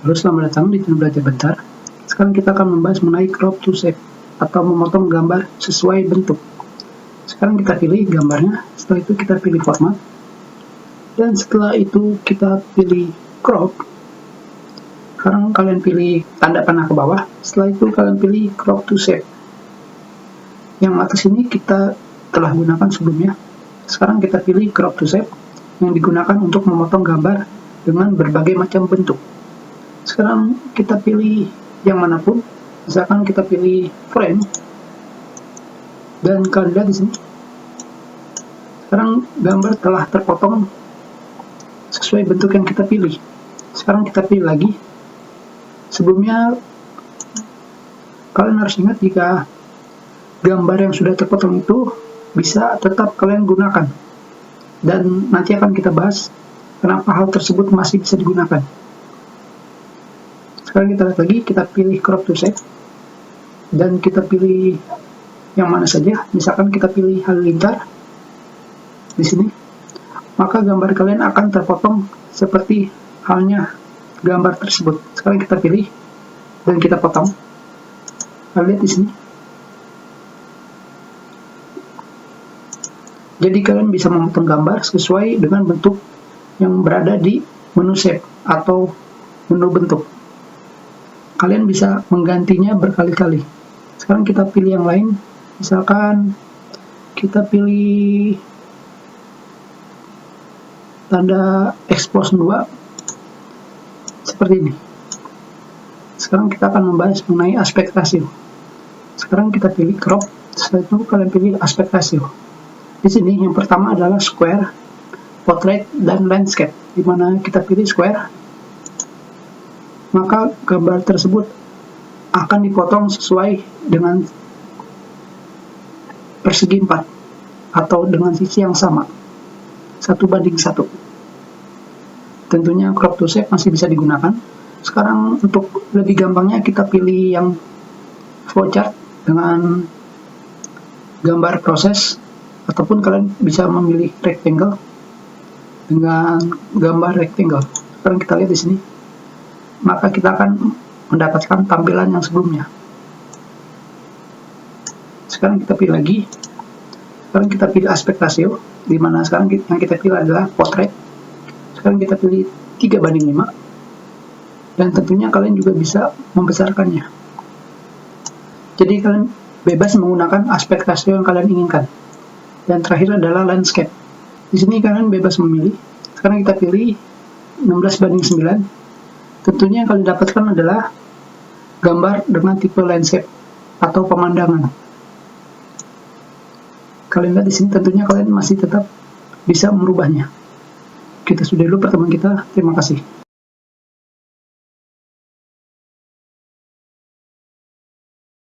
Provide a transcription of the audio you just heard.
Halo, selamat datang di channel Belajar Bentar. Sekarang kita akan membahas mengenai crop to shape atau memotong gambar sesuai bentuk. Sekarang kita pilih gambarnya, setelah itu kita pilih format, dan setelah itu kita pilih crop. Sekarang kalian pilih tanda panah ke bawah, setelah itu kalian pilih crop to shape. Yang atas ini kita telah gunakan sebelumnya. Sekarang kita pilih crop to shape yang digunakan untuk memotong gambar dengan berbagai macam bentuk. Sekarang kita pilih yang manapun, misalkan kita pilih frame, dan kalian lihat di sini. Sekarang gambar telah terpotong sesuai bentuk yang kita pilih. Sekarang kita pilih lagi. Sebelumnya kalian harus ingat jika gambar yang sudah terpotong itu bisa tetap kalian gunakan. Dan nanti akan kita bahas kenapa hal tersebut masih bisa digunakan. Sekarang kita lihat lagi, kita pilih crop to shape dan kita pilih yang mana saja. Misalkan kita pilih halilintar di sini, maka gambar kalian akan terpotong seperti halnya gambar tersebut. Sekarang kita pilih dan kita potong. Kalian lihat di sini. Jadi kalian bisa memotong gambar sesuai dengan bentuk yang berada di menu shape atau menu bentuk. Kalian bisa menggantinya berkali-kali. Sekarang kita pilih yang lain. Misalkan kita pilih tanda explosion 2 seperti ini. Sekarang kita akan membahas mengenai aspek rasio. Sekarang kita pilih crop, setelah itu kalian pilih aspek rasio. Di sini yang pertama adalah square, portrait, dan landscape. Di mana kita pilih square, maka gambar tersebut akan dipotong sesuai dengan persegi 4 atau dengan sisi yang sama, 1:1. Tentunya crop to shape masih bisa digunakan. Sekarang untuk lebih gampangnya kita pilih yang flowchart dengan gambar proses, ataupun kalian bisa memilih rectangle dengan gambar rectangle. Sekarang kita lihat di sini, maka kita akan mendapatkan tampilan yang sebelumnya. Sekarang kita pilih lagi. Sekarang kita pilih aspek rasio, di mana sekarang yang kita pilih adalah portrait. Sekarang kita pilih 3:5, dan tentunya kalian juga bisa membesarkannya. Jadi kalian bebas menggunakan aspek rasio yang kalian inginkan. Dan terakhir adalah landscape. Di sini kalian bebas memilih. Sekarang kita pilih 16:9. Tentunya yang kalian dapatkan adalah gambar dengan tipe landscape atau pemandangan. Kalian lihat di sini, tentunya kalian masih tetap bisa merubahnya. Kita sudah dulu pertemuan kita. Terima kasih.